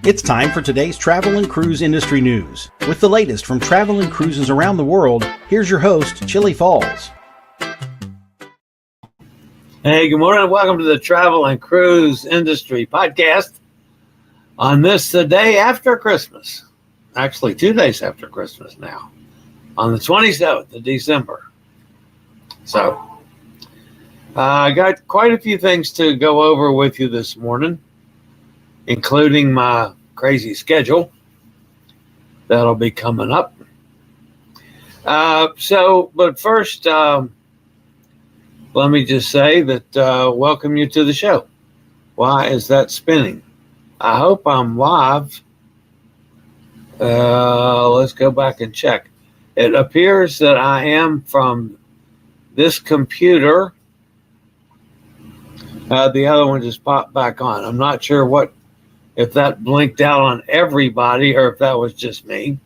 It's time for today's travel and cruise industry news. With the latest from travel and cruises around the world, here's your host, Chillie Falls. Hey, good morning and welcome to the Travel and Cruise Industry Podcast on this, the day after Christmas. Actually, 2 days after Christmas now, on the 27th of December. So, I got quite a few things to go over with you this morning, including my crazy schedule that'll be coming up. But first, let me just say that welcome you to the show. Why is that spinning? I hope I'm live. Let's go back and check. It appears that I am from this computer. The other one just popped back on. I'm not sure if that blinked out on everybody or if that was just me.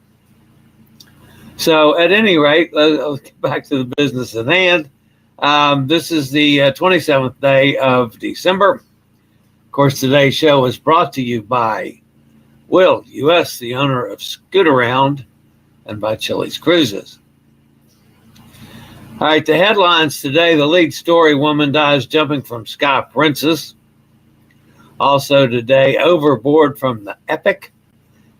So at any rate, let's get back to the business at hand. This is the 27th day of December. Of course, today's show is brought to you by Will U.S., the owner of Scoot-Around, and by Chilliescruises. All right, the headlines today: the lead story, woman dies jumping from Sky Princess. Also today, Overboard from the Epic.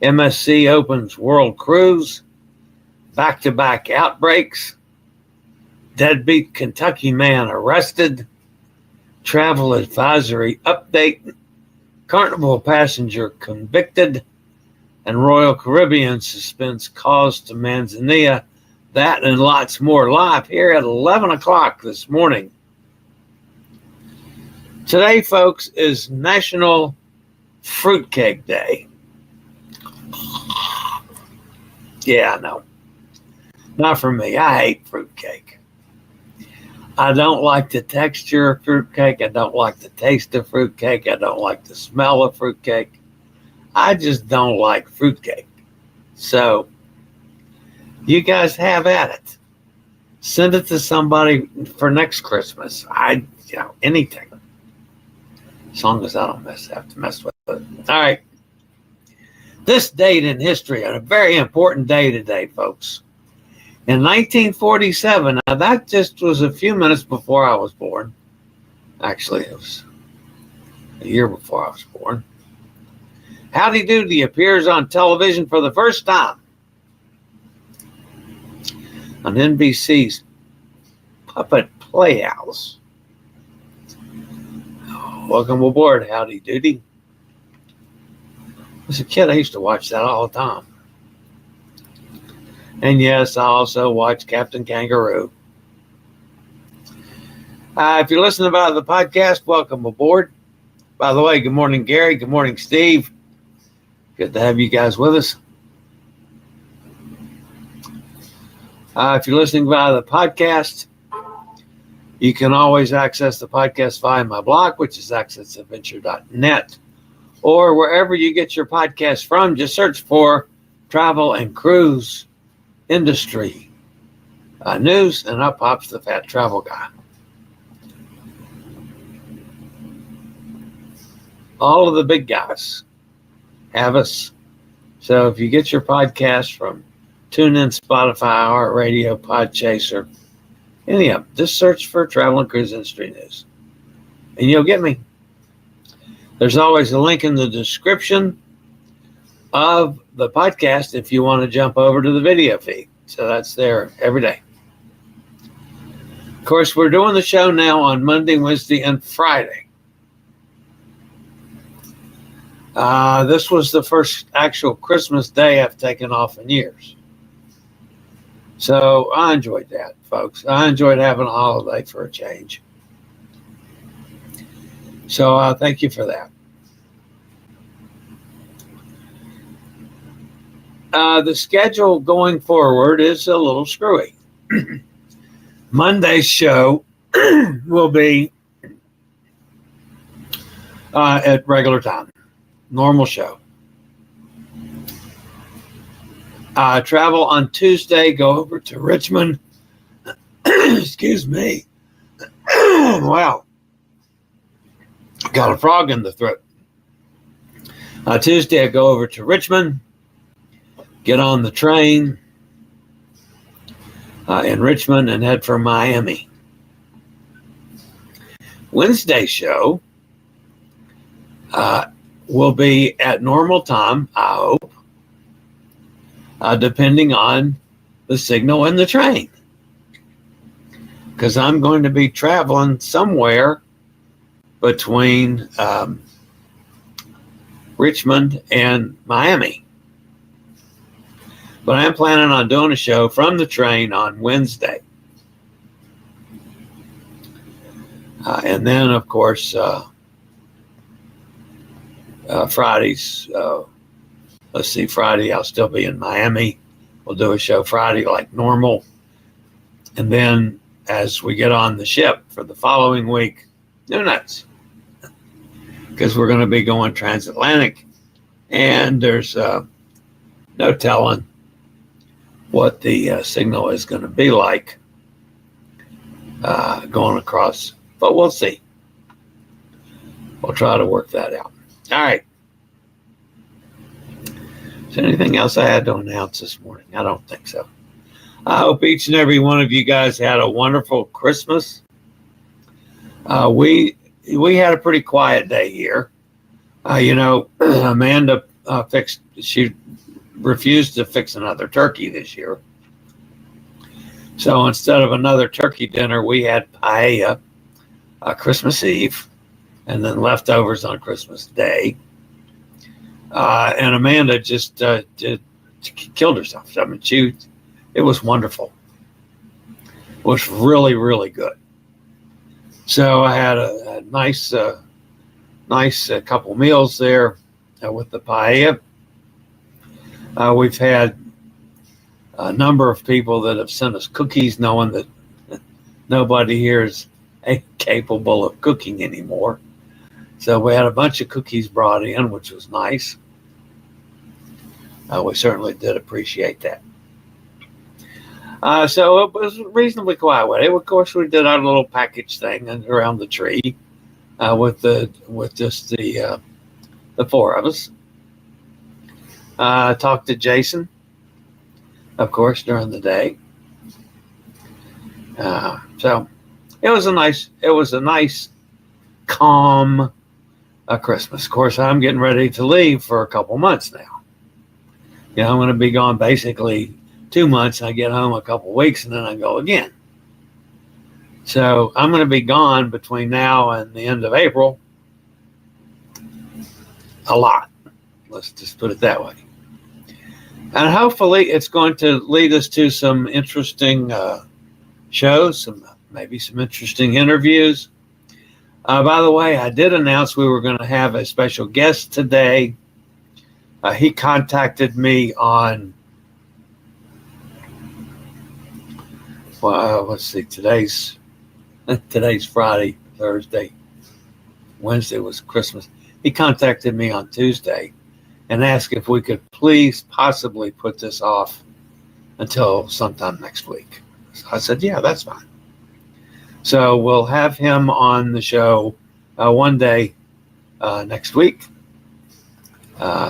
MSC opens World Cruise. Back-to-back outbreaks. Deadbeat Kentucky man arrested. Travel advisory update. Carnival passenger convicted. And Royal Caribbean suspends calls to Manzanillo. That and lots more live here at 11 o'clock this morning. Today, folks, is National Fruitcake Day. Yeah, I know. Not for me. I hate fruitcake. I don't like the texture of fruitcake. I don't like the taste of fruitcake. I don't like the smell of fruitcake. I just don't like fruitcake. So, you guys have at it. Send it to somebody for next Christmas. Anything. As long as I don't have to mess with it. All right. This date in history, a very important day today, folks. In 1947, now that just was a few minutes before I was born. Actually, it was a year before I was born. Howdy Doody appears on television for the first time on NBC's Puppet Playhouse. Welcome aboard, Howdy Doody. As a kid, I used to watch that all the time. And yes, I also watched Captain Kangaroo. If you're listening about the podcast, welcome aboard. By the way, good morning, Gary. Good morning, Steve. Good to have you guys with us. If you're listening via the podcast, you can always access the podcast via my blog, which is accessadventure.net, or wherever you get your podcast from. Just search for Travel and Cruise Industry News, and up pops the Fat Travel Guy. All of the big guys have us. So if you get your podcast from TuneIn, Spotify, iHeartRadio, Podchaser, any of them, just search for Travel and Cruise Industry News, and you'll get me. There's always a link in the description of the podcast if you want to jump over to the video feed. So that's there every day. Of course, we're doing the show now on Monday, Wednesday, and Friday. This was the first actual Christmas day I've taken off in years. So I enjoyed that, folks. I enjoyed having a holiday for a change. So thank you for that. The schedule going forward is a little screwy. Monday's show will be at regular time, normal show. Travel on Tuesday, go over to Richmond. Excuse me. Wow. Got a frog in the throat. Tuesday, I go over to Richmond, get on the train in Richmond, and head for Miami. Wednesday show will be at normal time, I hope, depending on the signal in the train. Because I'm going to be traveling somewhere between Richmond and Miami. But I am planning on doing a show from the train on Wednesday. And then, of course, Fridays. Let's see, Friday I'll still be in Miami. We'll do a show Friday like normal. And then as we get on the ship for the following week, no nuts. Because we're going to be going transatlantic. And there's no telling what the signal is going to be like going across. But we'll see. We'll try to work that out. All right. Is there anything else I had to announce this morning? I don't think so. I hope each and every one of you guys had a wonderful Christmas. We had a pretty quiet day here. Amanda she refused to fix another turkey this year. So instead of another turkey dinner, we had paella Christmas Eve and then leftovers on Christmas Day. And Amanda just killed herself. I mean, it was wonderful. It was really, really good. So I had a nice couple meals there with the paella. We've had a number of people that have sent us cookies, knowing that nobody here is capable of cooking anymore. So we had a bunch of cookies brought in, which was nice. We certainly did appreciate that. So it was reasonably quiet with it. Of course, we did our little package thing around the tree with just the four of us. Talked to Jason, of course, during the day. So it was a nice, calm Christmas. Of course, I'm getting ready to leave for a couple months now. I'm going to be gone basically 2 months. I get home a couple weeks and then I go again. So I'm going to be gone between now and the end of April. A lot. Let's just put it that way. And hopefully it's going to lead us to some interesting shows, maybe some interesting interviews. By the way, I did announce we were going to have a special guest today. He contacted me on, let's see, today's Friday, Thursday, Wednesday was Christmas. He contacted me on Tuesday and asked if we could please possibly put this off until sometime next week. So I said, yeah, that's fine. So we'll have him on the show one day next week.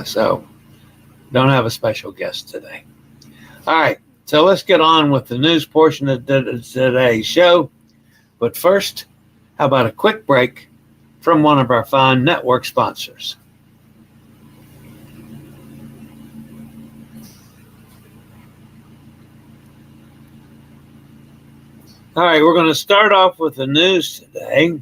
So don't have a special guest today. All right. So let's get on with the news portion of today's show. But first, how about a quick break from one of our fine network sponsors? All right, we're going to start off with the news today.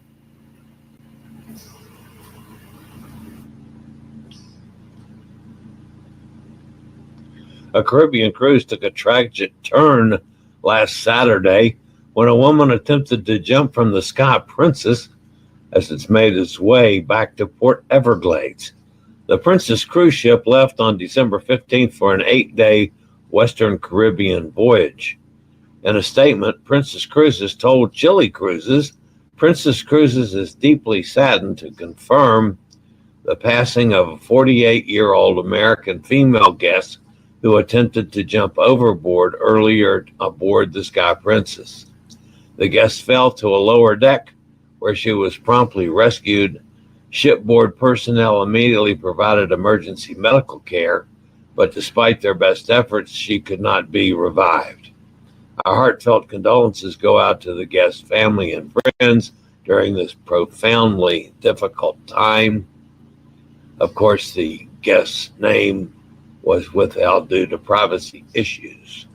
A Caribbean cruise took a tragic turn last Saturday when a woman attempted to jump from the Sky Princess as it's made its way back to Port Everglades. The Princess cruise ship left on December 15th for an 8-day Western Caribbean voyage. In a statement, Princess Cruises told Chillie Cruises, Princess Cruises is deeply saddened to confirm the passing of a 48-year-old American female guest who attempted to jump overboard earlier aboard the Sky Princess. The guest fell to a lower deck where she was promptly rescued. Shipboard personnel immediately provided emergency medical care, but despite their best efforts, she could not be revived. Our heartfelt condolences go out to the guest's family and friends during this profoundly difficult time. Of course, the guest's name was withheld due to privacy issues.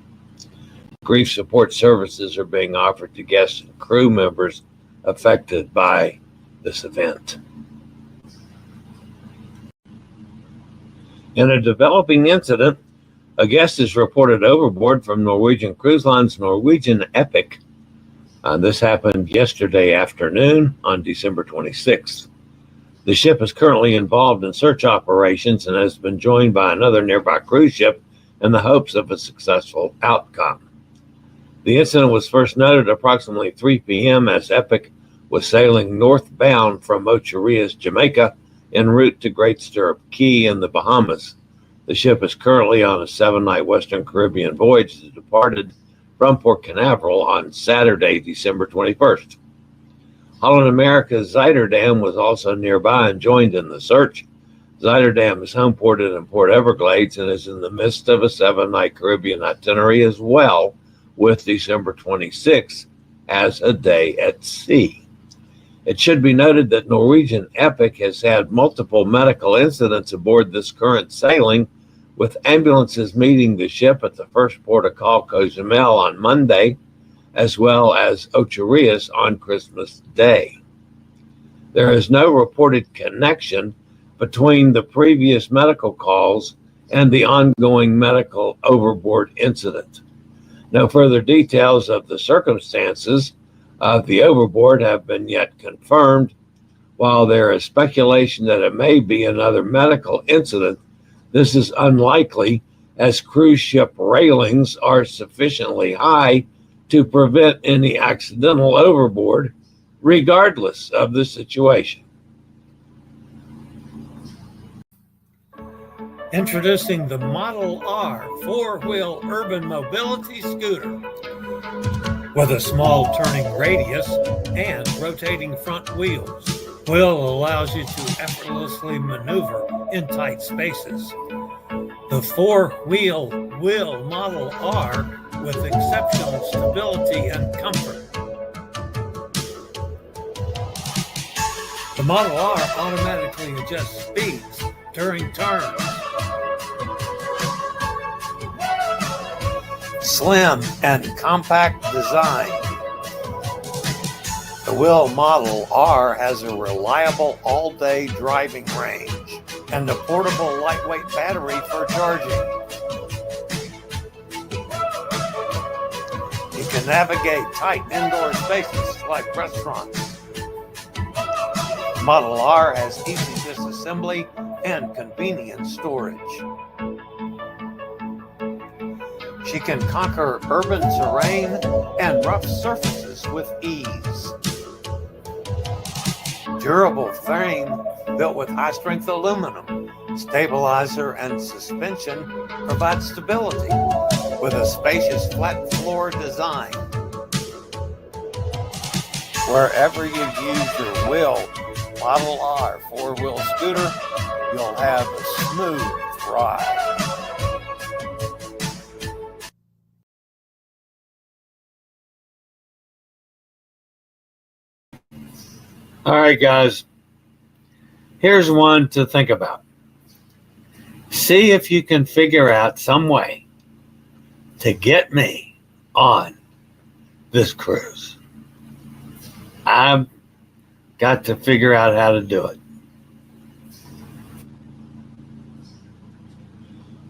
Grief support services are being offered to guests and crew members affected by this event. In a developing incident, a guest is reported overboard from Norwegian Cruise Line's Norwegian Epic. This happened yesterday afternoon on December 26th. The ship is currently involved in search operations and has been joined by another nearby cruise ship in the hopes of a successful outcome. The incident was first noted approximately 3 p.m. as Epic was sailing northbound from Ocho Rios, Jamaica, en route to Great Stirrup Cay in the Bahamas. The ship is currently on a 7-night Western Caribbean voyage that departed from Port Canaveral on Saturday, December 21st. Holland America's Zuiderdam was also nearby and joined in the search. Zuiderdam is homeported in Port Everglades and is in the midst of a 7-night Caribbean itinerary as well, with December 26th as a day at sea. It should be noted that Norwegian Epic has had multiple medical incidents aboard this current sailing, with ambulances meeting the ship at the first port of call, Cozumel, on Monday, as well as Ocho Rios on Christmas Day. There is no reported connection between the previous medical calls and the ongoing medical overboard incident. No further details of the circumstances of the overboard have been yet confirmed. While there is speculation that it may be another medical incident, this is unlikely, as cruise ship railings are sufficiently high to prevent any accidental overboard, regardless of the situation. Introducing the Model R four-wheel urban mobility scooter with a small turning radius and rotating front wheels. Wheel allows you to effortlessly maneuver in tight spaces. The four-wheel Model R with exceptional stability and comfort. The Model R automatically adjusts speeds during turns. Slim and compact design. The Will Model R has a reliable all-day driving range and a portable lightweight battery for charging. You can navigate tight indoor spaces like restaurants. Model R has easy disassembly and convenient storage. She can conquer urban terrain and rough surfaces with ease. Durable frame built with high-strength aluminum, stabilizer and suspension provide stability with a spacious flat floor design. Wherever you use your Will Model R four-wheel scooter, you'll have a smooth ride. All right, guys, here's one to think about. See if you can figure out some way to get me on this cruise. I've got to figure out how to do it.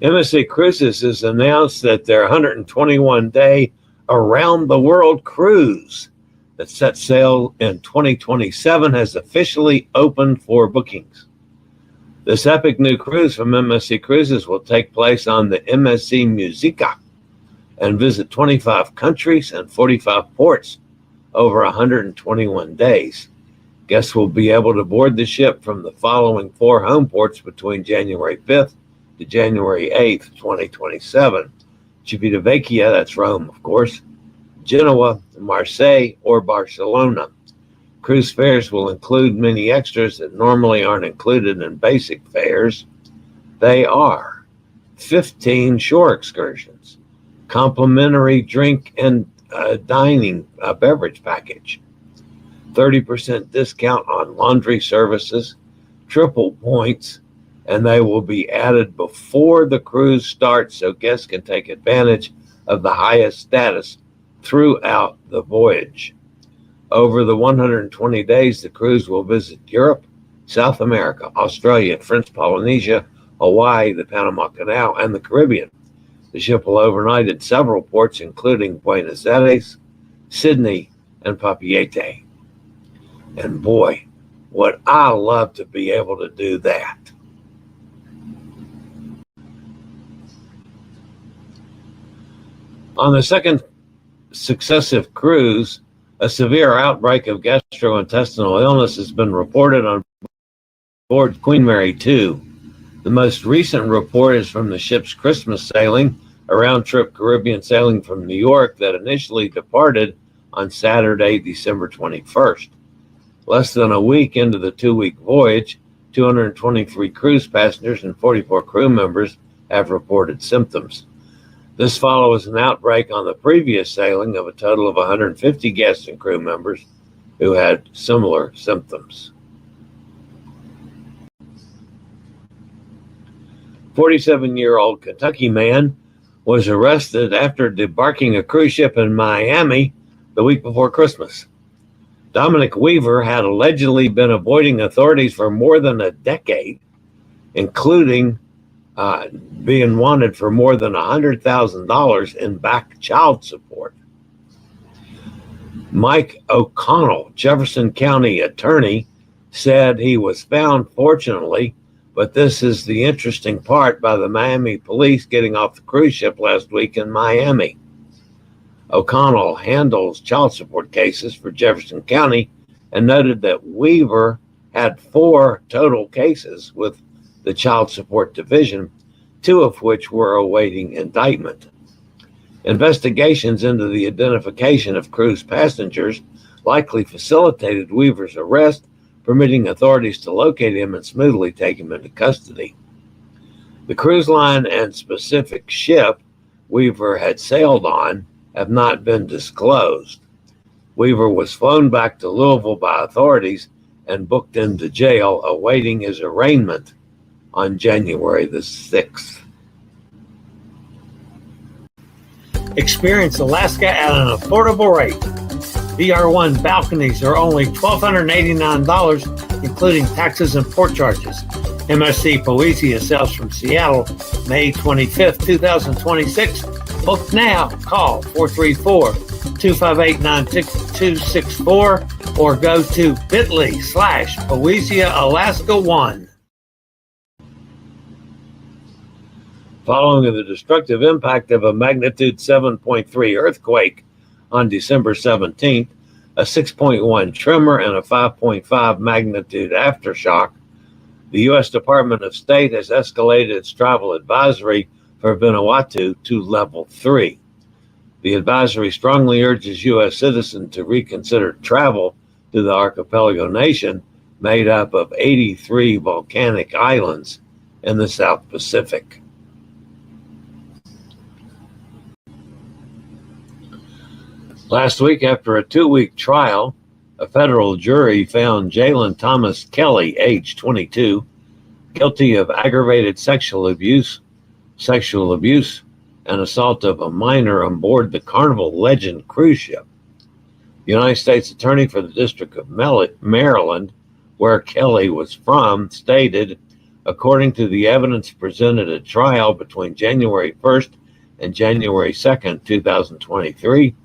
MSC Cruises has announced that their 121-day around-the-world cruise that sets sail in 2027 has officially opened for bookings. This epic new cruise from MSC Cruises will take place on the MSC Musica and visit 25 countries and 45 ports over 121 days. Guests will be able to board the ship from the following 4 home ports between January 5th to January 8th, 2027. Civitavecchia, that's Rome, of course, Genoa, Marseille, or Barcelona. Cruise fares will include many extras that normally aren't included in basic fares. They are 15 shore excursions, complimentary drink and dining beverage package, 30% discount on laundry services, triple points, and they will be added before the cruise starts so guests can take advantage of the highest status throughout the voyage. Over the 120 days, the cruise will visit Europe, South America, Australia, French Polynesia, Hawaii, the Panama Canal, and the Caribbean. The ship will overnight at several ports, including Buenos Aires, Sydney, and Papeete. And boy, would I love to be able to do that. On the second successive cruise, a severe outbreak of gastrointestinal illness has been reported on board Queen Mary 2. The most recent report is from the ship's Christmas sailing, a round-trip Caribbean sailing from New York that initially departed on Saturday, December 21st. Less than a week into the 2-week voyage, 223 cruise passengers and 44 crew members have reported symptoms. This follows an outbreak on the previous sailing of a total of 150 guests and crew members who had similar symptoms. 47-year-old Kentucky man was arrested after debarking a cruise ship in Miami the week before Christmas. Dominic Weaver had allegedly been avoiding authorities for more than a decade, including being wanted for more than $100,000 in back child support. Mike O'Connell, Jefferson County attorney, said he was found fortunately, but this is the interesting part, by the Miami police getting off the cruise ship last week in Miami. O'Connell handles child support cases for Jefferson County and noted that Weaver had 4 total cases with the Child Support Division, 2 of which were awaiting indictment. Investigations into the identification of cruise passengers likely facilitated Weaver's arrest, permitting authorities to locate him and smoothly take him into custody. The cruise line and specific ship Weaver had sailed on have not been disclosed. Weaver was flown back to Louisville by authorities and booked into jail, awaiting his arraignment on January the 6th. Experience Alaska at an affordable rate. VR1 balconies are only $1,289, including taxes and port charges. MSC Poesia sails from Seattle, May 25th, 2026. Book now. Call 434-258-9264 or go to bit.ly/PoesiaAlaska1. Following the destructive impact of a magnitude 7.3 earthquake on December 17th, a 6.1 tremor, and a 5.5 magnitude aftershock, the U.S. Department of State has escalated its travel advisory for Vanuatu to level 3. The advisory strongly urges U.S. citizens to reconsider travel to the archipelago nation made up of 83 volcanic islands in the South Pacific. Last week, after a 2-week trial, a federal jury found Jalen Thomas Kelly, age 22, guilty of aggravated sexual abuse, and assault of a minor on board the Carnival Legend cruise ship. The United States Attorney for the District of Maryland, where Kelly was from, stated, according to the evidence presented at trial between January 1st and January 2nd, 2023,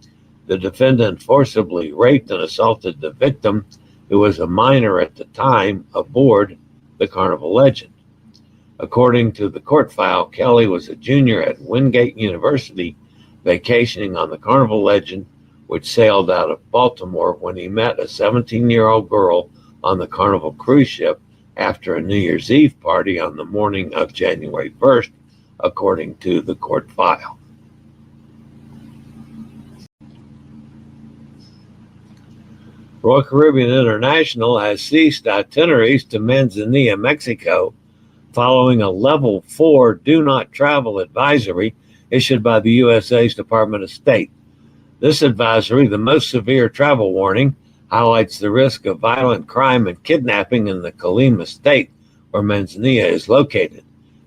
the defendant forcibly raped and assaulted the victim, who was a minor at the time, aboard the Carnival Legend. According to the court file, Kelly was a junior at Wingate University, vacationing on the Carnival Legend, which sailed out of Baltimore, when he met a 17-year-old girl on the Carnival cruise ship after a New Year's Eve party on the morning of January 1st, according to the court file. Royal Caribbean International has ceased itineraries to Manzanillo, Mexico, following a level 4 do not travel advisory issued by the USA's Department of State. This advisory, the most severe travel warning, highlights the risk of violent crime and kidnapping in the Colima state where Manzanillo is located.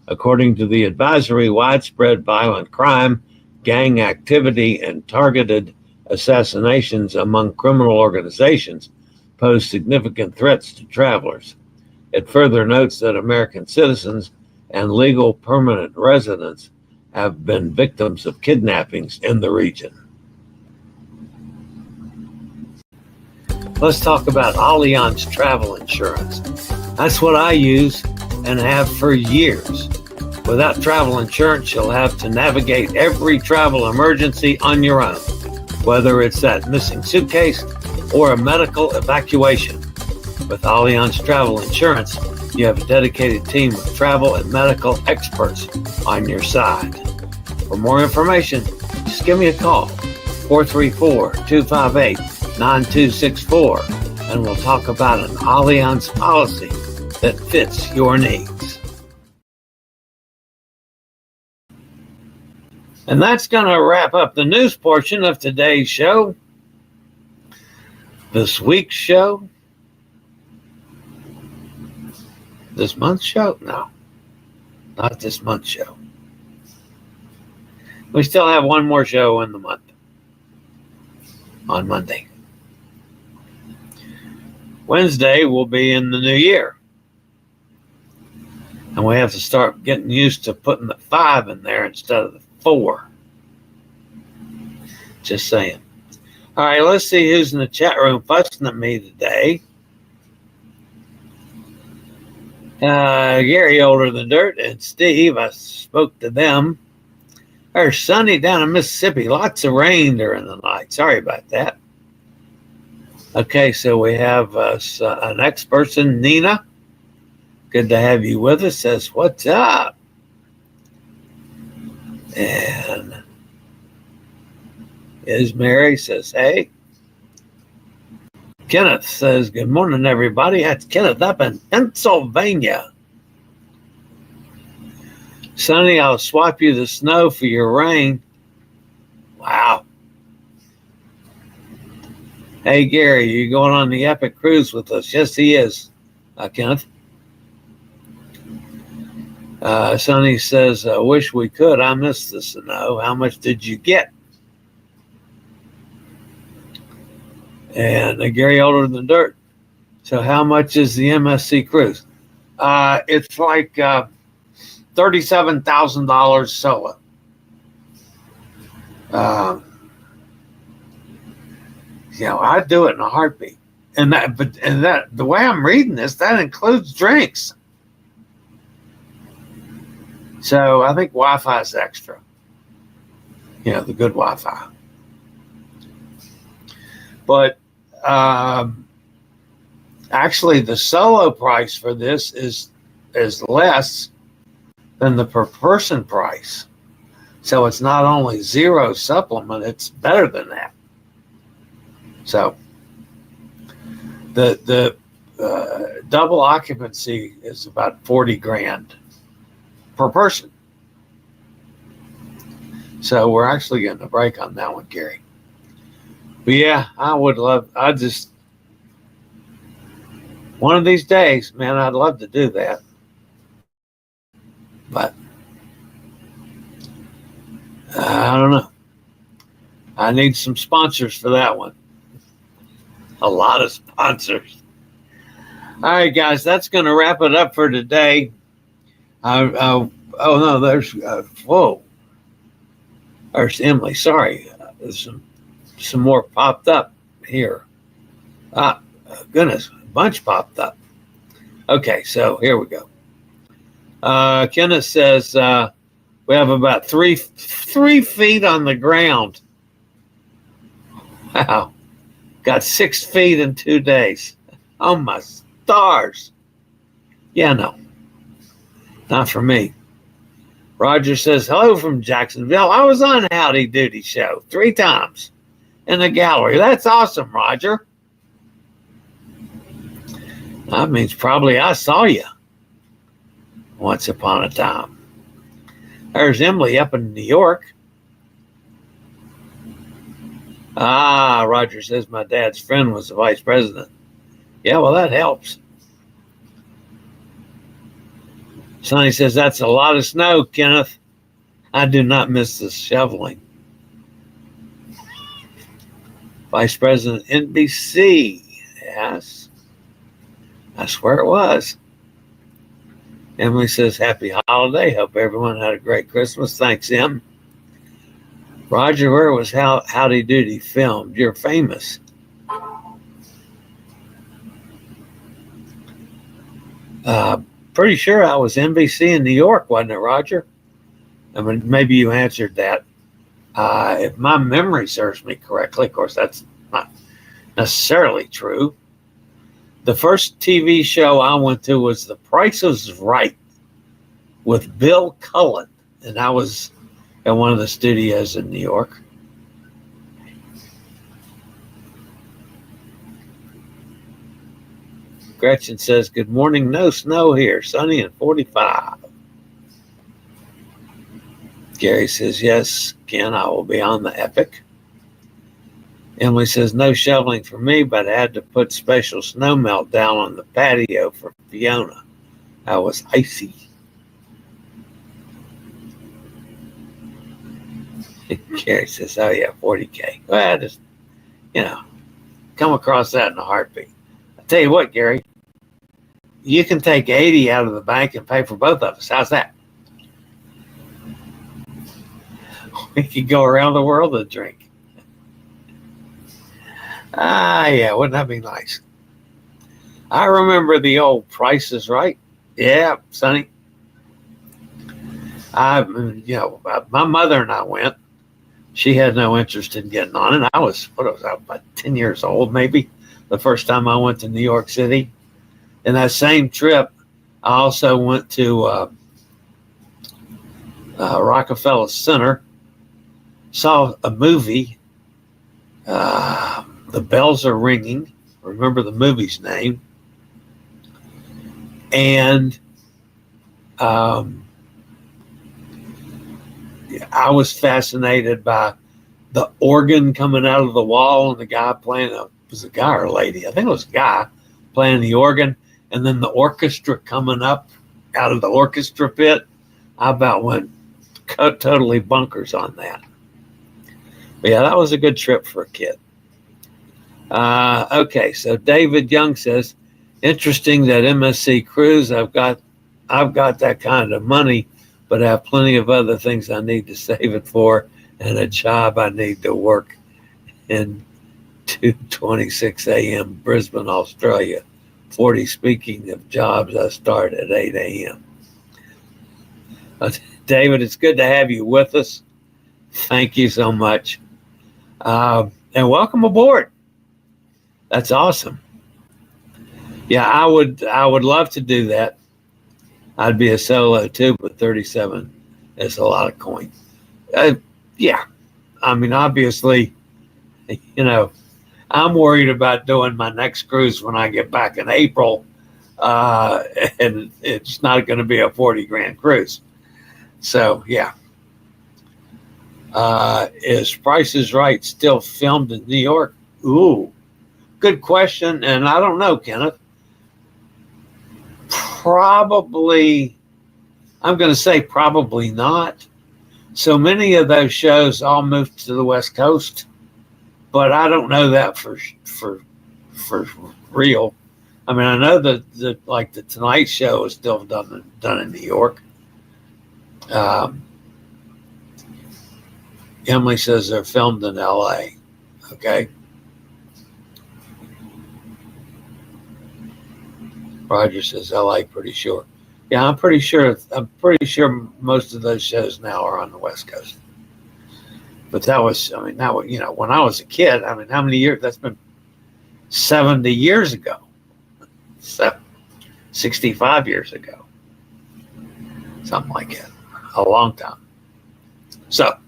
According to the advisory, widespread violent crime, gang activity, and targeted assassinations among criminal organizations pose significant threats to travelers. It further notes that American citizens and legal permanent residents have been victims of kidnappings in the region. Let's talk about Allianz travel insurance. That's what I use and have for years. Without travel insurance, you'll have to navigate every travel emergency on your own, whether it's that missing suitcase or a medical evacuation. With Allianz travel insurance, you have a dedicated team of travel and medical experts on your side. For more information, just give me a call, 434-258-9264, and we'll talk about an Allianz policy that fits your needs. And that's going to wrap up the news portion of today's show. This week's show. This month's show? No, not this month's show. We still have one more show in the month on Monday. Wednesday will be in the new year. And we have to start getting used to putting the 5 in there instead of the 4. Just saying. All right, let's see who's in the chat room fussing at me today. Gary Older Than Dirt and Steve, I spoke to them. There's sunny down in Mississippi. Lots of rain during the night. Sorry about that. Okay, so we have an next person, Nina. Good to have you with us. Says, what's up? And is Mary says, hey. Kenneth says, good morning, everybody. That's Kenneth up in Pennsylvania. Sonny, I'll swap you the snow for your rain. Wow. Hey, Gary, you going on the epic cruise with us? Yes, he is, Kenneth. Sonny says, I wish we could. I missed the snow. How much did you get? And Gary Older Than Dirt. So how much is the MSC cruise? It's like $37,000 solo. I'd do it in a heartbeat. And that the way I'm reading this, that includes drinks. So I think Wi-Fi is extra. The good Wi-Fi. But actually, the solo price for this is less than the per person price. So it's not only zero supplement, it's better than that. So the double occupancy is about $40,000 per person. So we're actually getting a break on that one, Gary. But yeah, one of these days, man, I'd love to do that. But I don't know. I need some sponsors for that one. A lot of sponsors. All right, guys, that's going to wrap it up for today. Oh, no, there's Emily. Sorry. There's some more popped up here. Goodness, a bunch popped up. Okay, so here we go. Kenneth says we have about three feet on the ground. Wow. Got 6 feet in 2 days. Oh, my stars. Yeah, no. Not for me. Roger says, hello from Jacksonville. I was on Howdy Doody Show 3 times in the gallery. That's awesome, Roger. That means probably I saw you once upon a time. There's Emily up in New York. Ah, Roger says my dad's friend was the vice president. Yeah, well, that helps. Sonny says that's a lot of snow, Kenneth. I do not miss the shoveling. Vice President NBC. Yes. I swear it was. Emily says, happy holiday. Hope everyone had a great Christmas. Thanks, Em. Roger, where was Howdy Doody filmed? You're famous. Pretty sure I was NBC in New York, wasn't it, Roger? I mean, maybe you answered that. If my memory serves me correctly, of course, that's not necessarily true. The first TV show I went to was The Price is Right with Bill Cullen, and I was at one of the studios in New York. Gretchen says, good morning, no snow here, sunny and 45. Gary says, yes, Ken, I will be on the Epic. Emily says, no shoveling for me, but I had to put special snow melt down on the patio for Fiona. I was icy. Gary says, oh yeah, 40K. Well, I just, come across that in a heartbeat. I tell you what, Gary, you can take 80 out of the bank and pay for both of us. How's that? We could go around the world and drink. Yeah, wouldn't that be nice? I remember the old Price is Right. Yeah, Sonny. My mother and I went. She had no interest in getting on it. I was about 10 years old, maybe, the first time I went to New York City. In that same trip, I also went to Rockefeller Center, saw a movie, The Bells Are Ringing. Remember the movie's name. And I was fascinated by the organ coming out of the wall and the guy playing, was a guy or a lady? I think it was a guy playing the organ, and then the orchestra coming up out of the orchestra pit. I about went totally bunkers on that. But yeah, that was a good trip for a kid. Okay, so David Young says, interesting that MSC Cruise, I've got that kind of money, but I have plenty of other things I need to save it for and a job I need to work in 2:26 a.m. Brisbane, Australia. 40, speaking of jobs, I start at 8 a.m. David, it's good to have you with us. Thank you so much. And welcome aboard. That's awesome. Yeah, I would love to do that. I'd be a solo too, but 37 is a lot of coin. Yeah, I mean, obviously, I'm worried about doing my next cruise when I get back in April, and it's not going to be a 40 grand cruise. So, yeah. Is Price is Right still filmed in New York? Ooh, good question. And I don't know, Kenneth. Probably, I'm going to say probably not. So many of those shows all moved to the West Coast, but I don't know that for real. I mean, I know that like the Tonight Show is still done in New York. Emily says they're filmed in LA. Okay. Roger says LA, pretty sure. Yeah, I'm pretty sure most of those shows now are on the West Coast. But that was, I mean, now, when I was a kid, I mean, how many years? That's been 70 years ago. So 65 years ago. Something like that. A long time. So,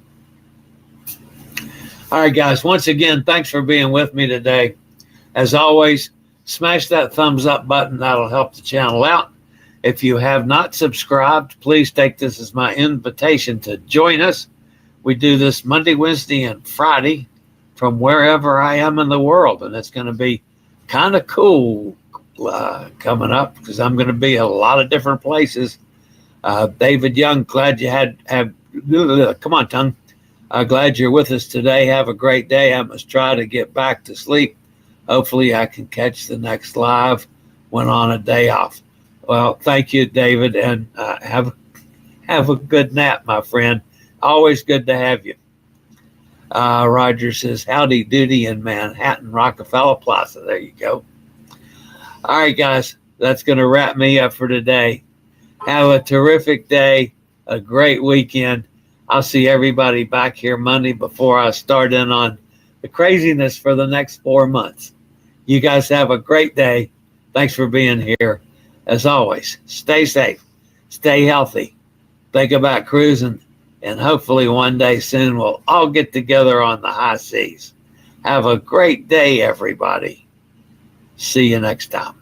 all right, guys, once again, thanks for being with me today. As always, smash that thumbs up button. That'll help the channel out. If you have not subscribed, please take this as my invitation to join us. We do this Monday, Wednesday, and Friday from wherever I am in the world, and it's going to be kind of cool coming up because I'm going to be a lot of different places. David Young, glad you have come on, tongue. Glad you're with us today. Have a great day. I must try to get back to sleep. Hopefully I can catch the next live when on a day off. Well, thank you, David, and have a good nap, my friend. Always good to have you. Roger says, howdy doody in Manhattan, Rockefeller Plaza. There you go. All right, guys, that's going to wrap me up for today. Have a terrific day, a great weekend. I'll see everybody back here Monday before I start in on the craziness for the next 4 months. You guys have a great day. Thanks for being here. As always, stay safe, stay healthy, think about cruising, and hopefully one day soon we'll all get together on the high seas. Have a great day, everybody. See you next time.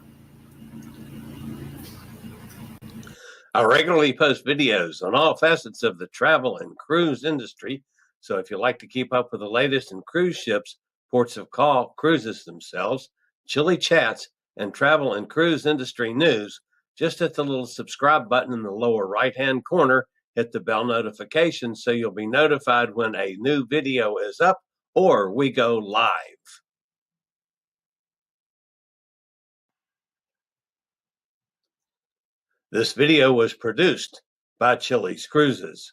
I regularly post videos on all facets of the travel and cruise industry, so if you like to keep up with the latest in cruise ships, ports of call, cruises themselves, chilly chats, and travel and cruise industry news, just hit the little subscribe button in the lower right-hand corner, hit the bell notification so you'll be notified when a new video is up or we go live. This video was produced by Chilliescruises.